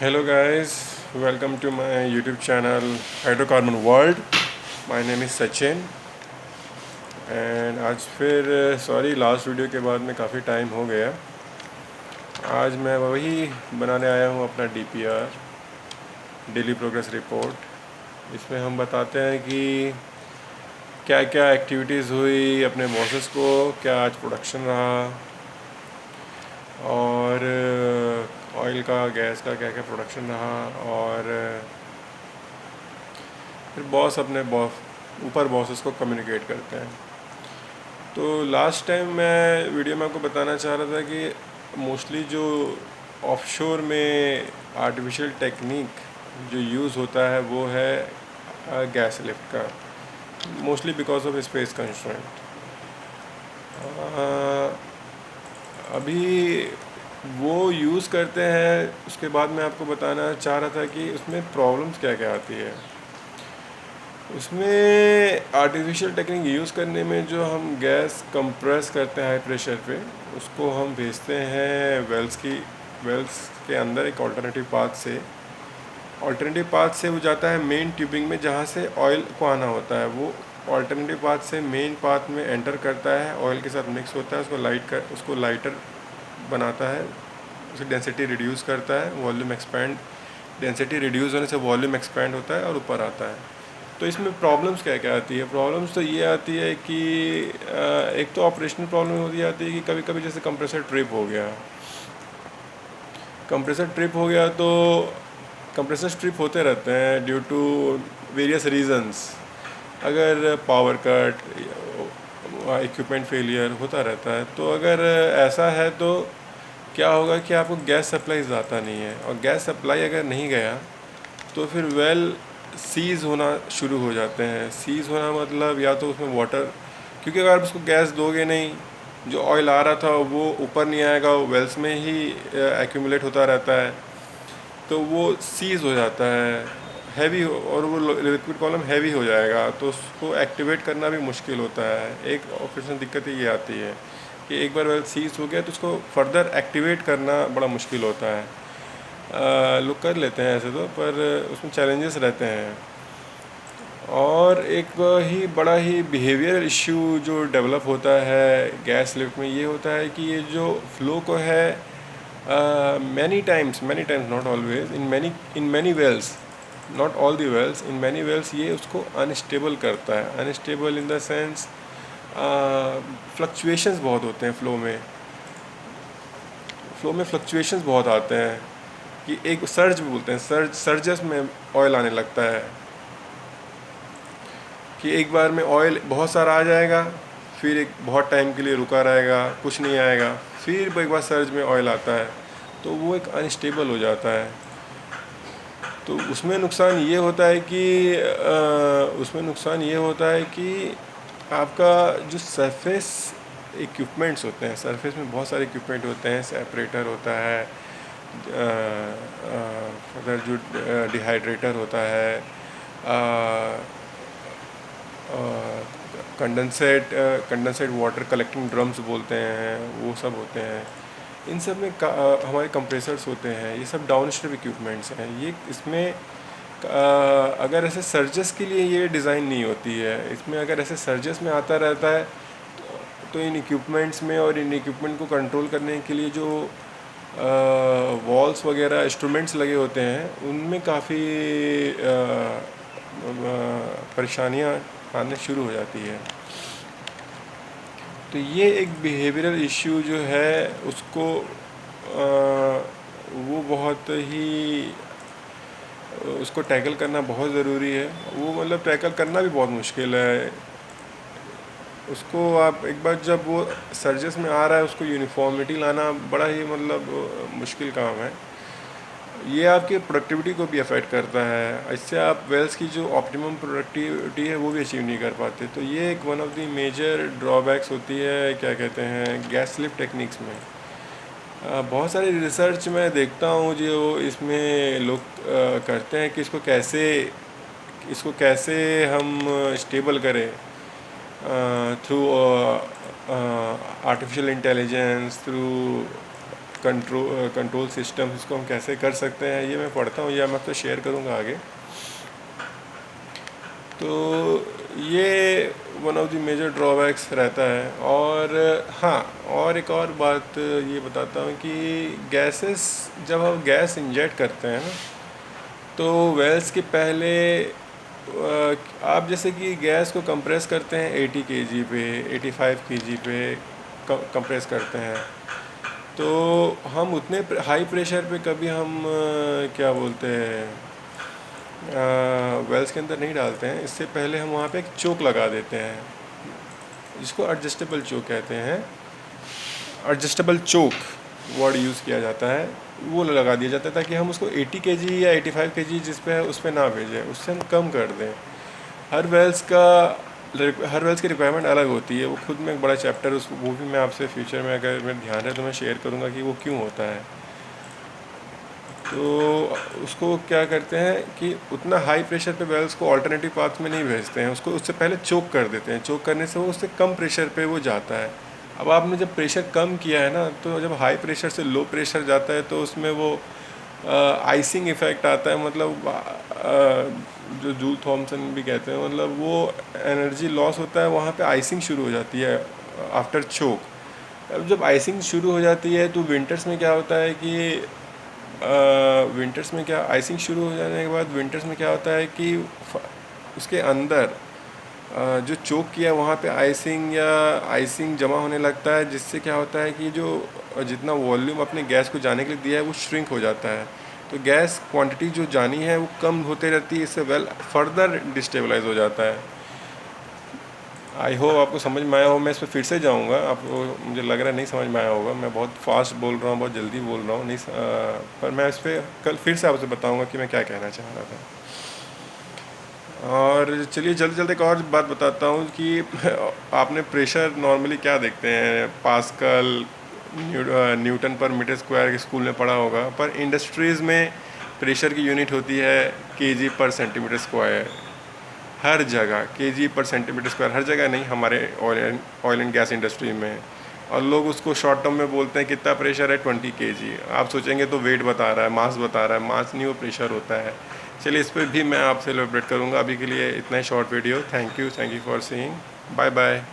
Hello guys, welcome to my YouTube channel Hydrocarbon World. My name is Sachin and आज फिर sorry last video के बाद में काफ़ी टाइम हो गया। आज मैं वही बनाने आया हूँ अपना DPR डेली प्रोग्रेस रिपोर्ट। इसमें हम बताते हैं कि क्या क्या एक्टिविटीज़ हुई अपने बॉसेस को, क्या आज प्रोडक्शन रहा और ऑयल का गैस का क्या क्या प्रोडक्शन रहा और फिर बॉस अपने ऊपर बॉसेस को कम्युनिकेट करते हैं। तो लास्ट टाइम मैं वीडियो में आपको बताना चाह रहा था कि मोस्टली जो ऑफशोर में आर्टिफिशियल टेक्निक जो यूज़ होता है वो है गैस लिफ्ट का, mostly because of space constraint. अभी वो यूज़ करते हैं, उसके बाद मैं आपको बताना चाह रहा था कि उसमें प्रॉब्लम्स क्या क्या आती है। उसमें आर्टिफिशियल टेक्निक यूज़ करने में जो हम गैस कंप्रेस करते हैं हाई प्रेशर पे, उसको हम भेजते हैं वेल्स के अंदर एक ऑल्टरनेटिव पाथ से वो जाता है मेन ट्यूबिंग में जहाँ से ऑयल को आना होता है। वो ऑल्टरनेटिव पाथ से मेन पाथ में एंटर करता है, ऑयल के साथ मिक्स होता है, उसको लाइटर बनाता है, उसकी डेंसिटी रिड्यूस करता है, वॉल्यूम एक्सपैंड, डेंसिटी रिड्यूस होने से वॉल्यूम एक्सपैंड होता है और ऊपर आता है। तो इसमें प्रॉब्लम्स क्या क्या आती है? प्रॉब्लम्स तो ये आती है कि एक तो ऑपरेशनल प्रॉब्लम होती आती है कि कभी कभी जैसे कंप्रेसर ट्रिप हो गया तो कंप्रेसर ट्रिप होते रहते हैं ड्यू टू वेरियस रीजंस। अगर पावर कट, इक्विपमेंट फेलियर होता रहता है, तो अगर ऐसा है तो क्या होगा कि आपको गैस सप्लाई ज़्यादा नहीं है, और गैस सप्लाई अगर नहीं गया तो फिर वेल सीज़ होना शुरू हो जाते हैं। सीज़ होना मतलब या तो उसमें वाटर, क्योंकि अगर आप उसको गैस दोगे नहीं, जो ऑयल आ रहा था वो ऊपर नहीं आएगा, वो वेल्स में ही एक्यूमुलेट होता रहता है, तो वो सीज़ हो जाता है हैवी, और वो लिक्विड कॉलम हैवी हो जाएगा, तो उसको एक्टिवेट करना भी मुश्किल होता है। एक ऑपरेशन दिक्कत ये आती है कि एक बार वेल सीज़ हो गया तो उसको फर्दर एक्टिवेट करना बड़ा मुश्किल होता है। लोग कर लेते हैं ऐसे तो, पर उसमें चैलेंजेस रहते हैं। और एक ही बड़ा ही बिहेवियर इश्यू जो डेवलप होता है गैस लिफ्ट में ये होता है कि ये जो फ्लो को है many times not always, in many wells, not all the wells, in many wells ये उसको अनस्टेबल करता है। Unstable in the sense fluctuations बहुत होते हैं फ्लो में फ्लक्चुएशंस बहुत आते हैं कि एक सर्ज बोलते हैं, सर्जस में ऑयल आने लगता है कि एक बार में ऑयल बहुत सारा आ जाएगा, फिर एक बहुत टाइम के लिए रुका रहेगा, कुछ नहीं आएगा, फिर एक बार सर्ज में ऑयल आता है, तो वो एक अनस्टेबल हो जाता है। तो उसमें नुकसान ये होता है कि आपका जो सरफेस इक्विपमेंट्स होते हैं, सरफेस में बहुत सारे इक्विपमेंट होते हैं, सेपरेटर होता है, अदर जो डिहाइड्रेटर होता है, कंडेंसेट वाटर कलेक्टिंग ड्रम्स बोलते हैं, वो सब होते हैं। इन सब में हमारे कंप्रेसर्स होते हैं, ये सब डाउनस्ट्रीम इक्विपमेंट्स हैं। ये इसमें अगर ऐसे सर्जस के लिए ये डिज़ाइन नहीं होती है। इसमें अगर ऐसे सर्जस में आता रहता है तो इन इक्विपमेंट्स में, और इन इक्विपमेंट को कंट्रोल करने के लिए जो वॉल्स वगैरह इंस्ट्रूमेंट्स लगे होते हैं, उनमें काफ़ी परेशानियाँ आने शुरू हो जाती है। तो ये एक बिहेवियरल इश्यू जो है उसको वो बहुत ही उसको टैकल करना बहुत ज़रूरी है। वो मतलब टैकल करना भी बहुत मुश्किल है उसको। आप एक बार जब वो सर्जस में आ रहा है, उसको यूनिफॉर्मिटी लाना बड़ा ही मतलब मुश्किल काम है। ये आपकी प्रोडक्टिविटी को भी अफेक्ट करता है। इससे आप वेल्स की जो ऑप्टिमम प्रोडक्टिविटी है वो भी अचीव नहीं कर पाते। तो ये एक one of the major drawbacks होती है, क्या कहते हैं, गैस लिफ्ट टेक्निक्स में। बहुत सारी रिसर्च मैं देखता हूँ जो इसमें लोग करते हैं कि इसको कैसे हम स्टेबल करें through artificial intelligence, through control system, इसको हम कैसे कर सकते हैं, ये मैं पढ़ता हूँ, या मैं आपको शेयर करूँगा आगे। तो ये one of the major drawbacks रहता है। और हाँ, और एक और बात ये बताता हूँ कि गैसेस, जब हम गैस इंजेक्ट करते हैं ना, तो वेल्स के पहले आप जैसे कि गैस को कंप्रेस करते हैं 80 केजी पे, 85 केजी पे कंप्रेस करते हैं, तो हम उतने हाई प्रेशर पे कभी हम क्या बोलते हैं, वेल्स के अंदर नहीं डालते हैं। इससे पहले हम वहाँ पे एक चोक लगा देते हैं, जिसको एडजस्टेबल चोक कहते हैं। एडजस्टेबल चोक वर्ड यूज़ किया जाता है, वो लगा दिया जाता है ताकि हम उसको 80 केजी या 85 केजी जिस पे है उस पर ना भेजें, उससे हम कम कर दें। हर वेल्स की रिक्वायरमेंट अलग होती है, वो खुद में एक बड़ा चैप्टर, उस वो भी मैं आपसे फ्यूचर में अगर मेरा ध्यान है तो मैं शेयर करूँगा कि वो क्यों होता है। तो उसको क्या करते हैं कि उतना हाई प्रेशर पे वेल्स को अल्टरनेटिव पाथ में नहीं भेजते हैं, उसको उससे पहले चोक कर देते हैं। चोक करने से वो उससे कम प्रेशर पे वो जाता है। अब आपने जब प्रेशर कम किया है ना, तो जब हाई प्रेशर से लो प्रेशर जाता है तो उसमें वो आइसिंग इफ़ेक्ट आता है, मतलब जो जूल थॉमसन भी कहते हैं, मतलब वो एनर्जी लॉस होता है, वहाँ पे आइसिंग शुरू हो जाती है आफ्टर चोक। अब जब आइसिंग शुरू हो जाती है तो विंटर्स में क्या होता है कि विंटर्स में क्या आइसिंग शुरू हो जाने के बाद विंटर्स में क्या होता है कि उसके अंदर जो चोक किया वहाँ पे आइसिंग जमा होने लगता है, जिससे क्या होता है कि जो जितना वॉल्यूम अपने गैस को जाने के लिए दिया है वो श्रिंक हो जाता है। तो गैस क्वांटिटी जो जानी है वो कम होते रहती है, इससे वेल फर्दर डिस्टेबलाइज हो जाता है। आई होप आपको समझ में आया हो। मैं इस पर फिर से जाऊँगा, आपको मुझे लग रहा है नहीं समझ में आया होगा, मैं बहुत फास्ट बोल रहा हूँ, बहुत जल्दी बोल रहा हूँ, नहीं पर मैं इस पर कल फिर से आपसे बताऊँगा कि मैं क्या कहना चाह रहा था। और चलिए जल्दी जल्दी एक और बात बताता हूँ कि आपने प्रेशर नॉर्मली क्या देखते हैं, पास्कल, न्यूटन पर मीटर स्क्वायर स्कूल में पढ़ा होगा, पर इंडस्ट्रीज़ में प्रेशर की यूनिट होती है केजी पर सेंटीमीटर स्क्वायर। हर जगह केजी पर सेंटीमीटर स्क्वायर, हर जगह नहीं, हमारे ऑयल एंड गैस इंडस्ट्री में। और लोग उसको शॉर्ट टर्म में बोलते हैं कितना प्रेशर है, 20 केजी। आप सोचेंगे तो वेट बता रहा है, मास बता रहा है, मास नहीं, वो प्रेशर होता है। चलिए इस पर भी मैं आपसे एलैबोरेट करूँगा। अभी के लिए इतना ही short video. Thank you for seeing. Bye bye.